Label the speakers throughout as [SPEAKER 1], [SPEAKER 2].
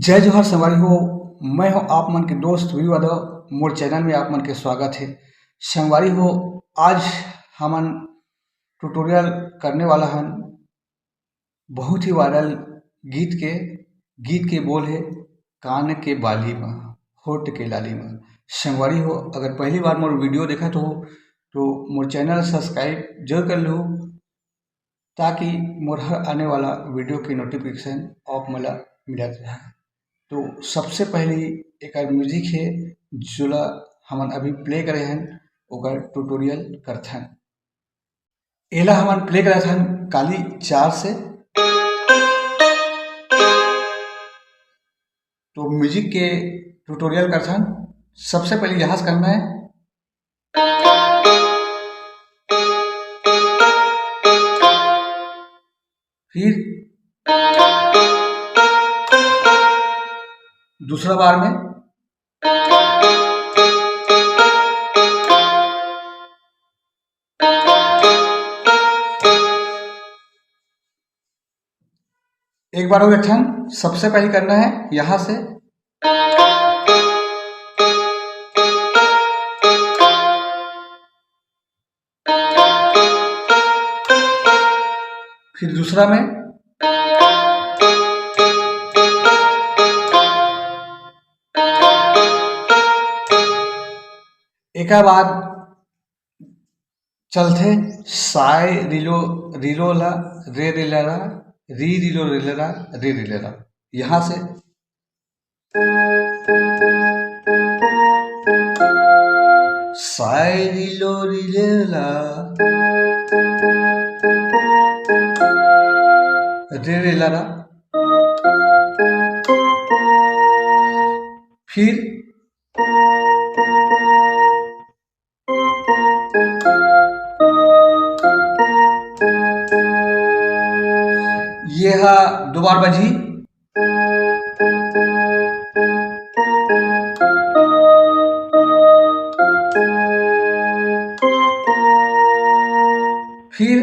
[SPEAKER 1] जय जोहार संगवारी हो। मैं हूं आप मन के दोस्त वी यादव। मोर चैनल में आप मन के स्वागत है। संगवारी हो, आज हमन ट्यूटोरियल करने वाला हन बहुत ही वायरल गीत के बोल है कान के बाली में होठ के लाली में। संगवारी हो, अगर पहली बार मोर वीडियो देखत हो तो मोर चैनल सब्सक्राइब जरूर कर लो ताकि मोर हर आने वाला वीडियो की नोटिफिकेशन आप मला मिलत रहे। तो सबसे पहले एक म्यूजिक है जोला हमन अभी प्ले करे हन ओकर ट्यूटोरियल करथन। एला हमन प्ले करत हन काली 4 से। तो म्यूजिक के ट्यूटोरियल करथन। सबसे पहले यहाँ से करना है, फिर दूसरा बार में, एक बार और गठन। सबसे पहले करना है यहां से, फिर दूसरा में, एक बाद चलते साय रिलो रिलो ला रे रे ला री रिलो रे ला रे रे ला। यहां से साय रिलो रिले ला रे रे ला, फिर यह दो बार बजी, फिर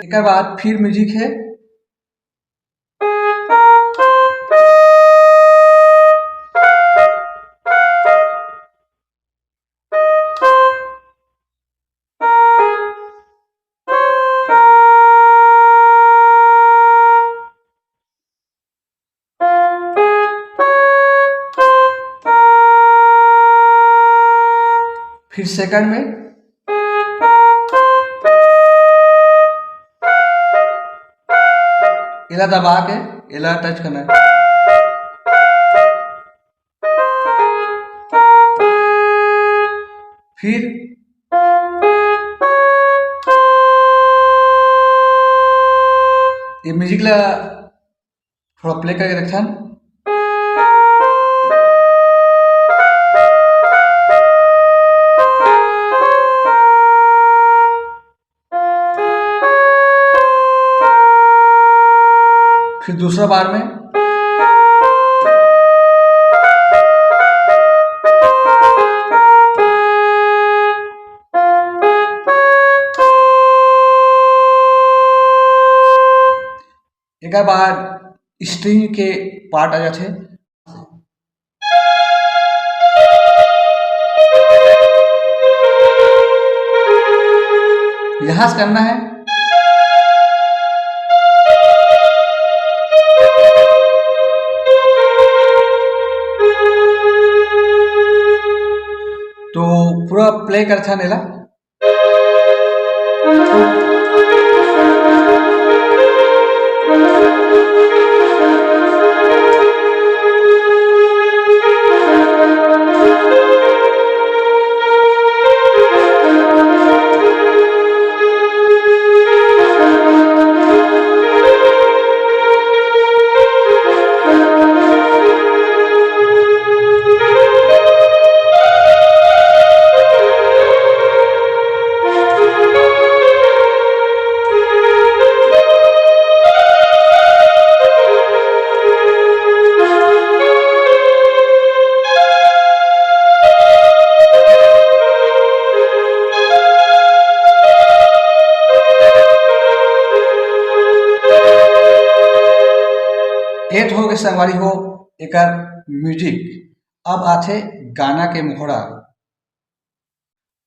[SPEAKER 1] एक बाद फिर म्यूजिक है, फिर सेकंड में, इला दबा के इला टच करना है, फिर ये म्यूजिक ला थोड़ा प्ले करके रखन। फिर दूसरा बार में, एक बार स्ट्रिंग के पार्ट आ जाते, यहां से करना है, तो पूरा प्ले करता नेला। एथ हो के संगवारी हो एकर म्यूजिक। अब आथे गाना के मुखड़ा।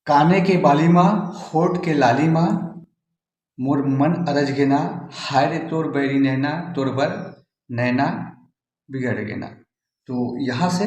[SPEAKER 1] काने के बाली माँ होठ के लाली माँ, मोर मन अरज गेना, हाय रे तोर बैरी नैना, तोर बर नैना बिगड़ गेना। तो यहाँ से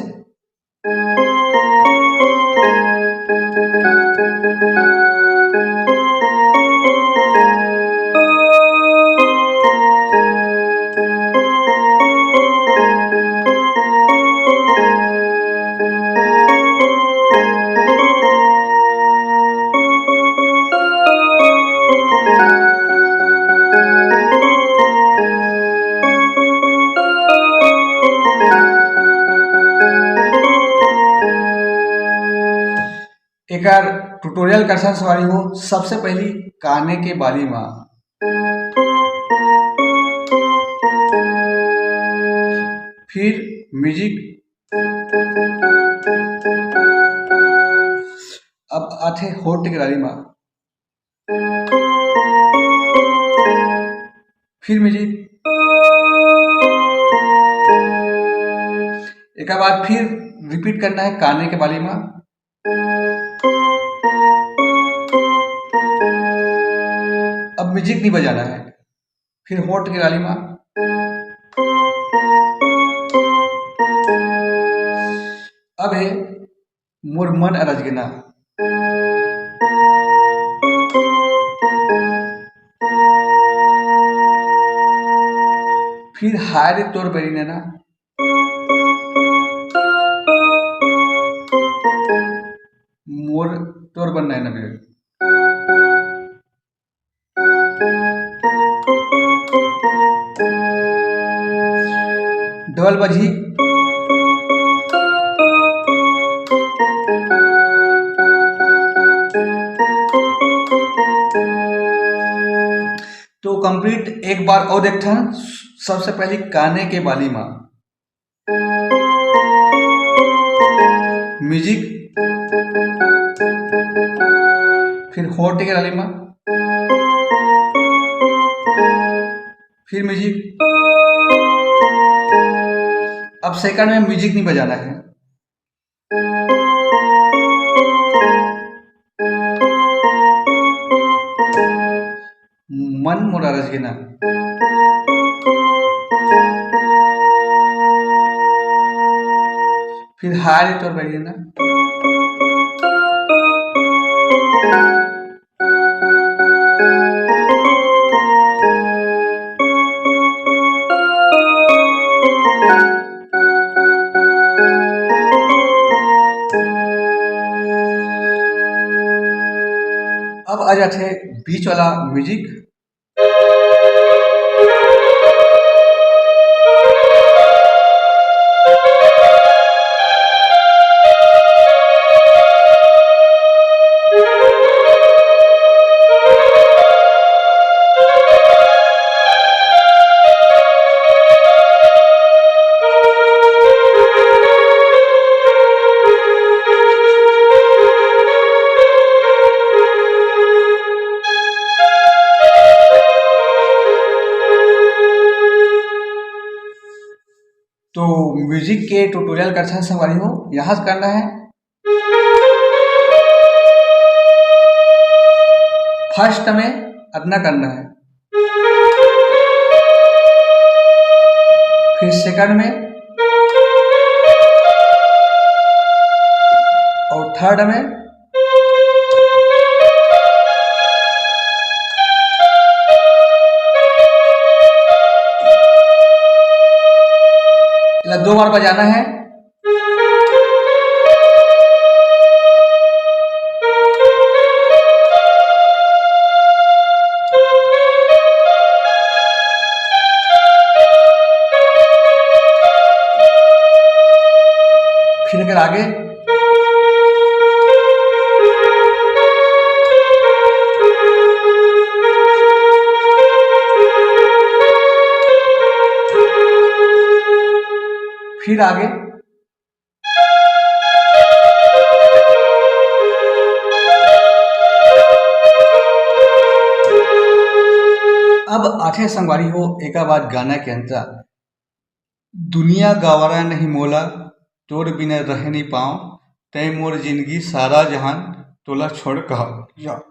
[SPEAKER 1] एकर ट्यूटोरियल कैसन सवारी हो। सबसे पहली काने के बाली माँ, फिर म्यूजिक। अब आथे होठ के लाली माँ, फिर म्यूजिक। एक बाद फिर रिपीट करना है काने के बाली माँ, अब म्यूजिक नहीं बजाना है। फिर होठ की लाली माँ, अब है मोर मन अरज गेना, फिर हाय रे तोर बैरी नैना, मोर तोर बन नैना बिगड़। डबल बजी। तो कंप्लीट एक बार और देखते हैं। सबसे पहले काने के बाली माँ, म्यूजिक, फिर होठ के लाली माँ, फिर म्यूजिक। अब सेकंड में म्यूजिक नहीं बजाना है। मन मोरा रज गेना, फिर हाय रे तोर बैरी नैना, अब आ जाते बीच वाला म्यूजिक। तो म्यूजिक के ट्यूटोरियल का अच्छा संगवारी हो, यहाँ से करना है। फर्स्ट में अदना करना है, फिर सेकंड में, और थर्ड में, दो बार बजाना है। फिर अगर आगे फिर आगे अब आठे संगवारी हो एक बाद गाना के अंतर दुनिया गंवारा नहीं मोला, तोर बिना रह नहीं पाऊँ, तय मोर जिंदगी सारा जहान, तोला छोड़ कहाँ जाऊँ।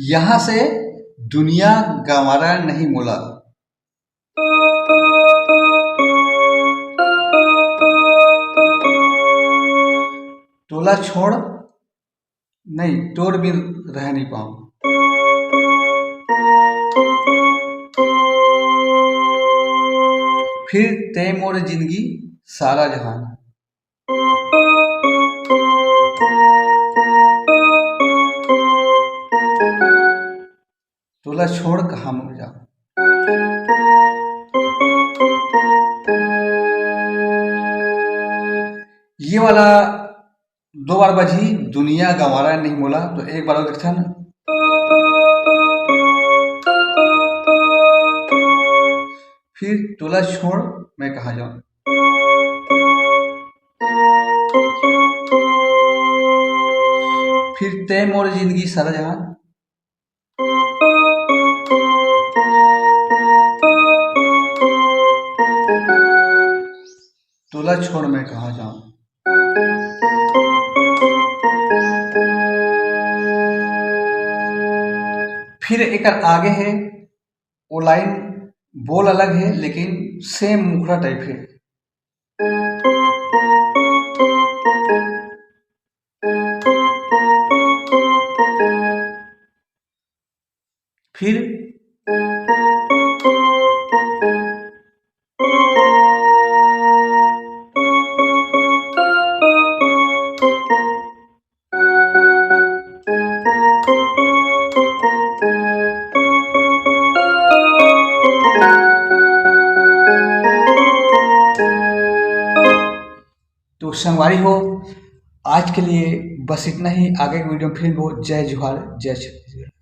[SPEAKER 1] यहाँ से दुनिया गंवारा नहीं मोला, तोला छोड़ नहीं, तोर बिन रह नहीं पाऊँ। फिर तय मोर जिंदगी सारा जहान, तोला छोड़ कहाँ मर जाऊँ। ये वाला दो बार बजी, दुनिया गंवारा नहीं मोला, तो एक बार और देखता ना। फिर तोला छोड़ मैं कहाँ जाऊँ। फिर तय मोर जिंदगी सारा जहान, तोला छोड़ मैं कहाँ जाऊँ। फिर एक आगे है, वो लाइन बोल अलग है लेकिन सेम मुखड़ा टाइप है। फिर तो संगवारी हो, आज के लिए बस इतना ही। आगे की वीडियो में फिर वो जय जोहार, जय छत्तीसगढ़।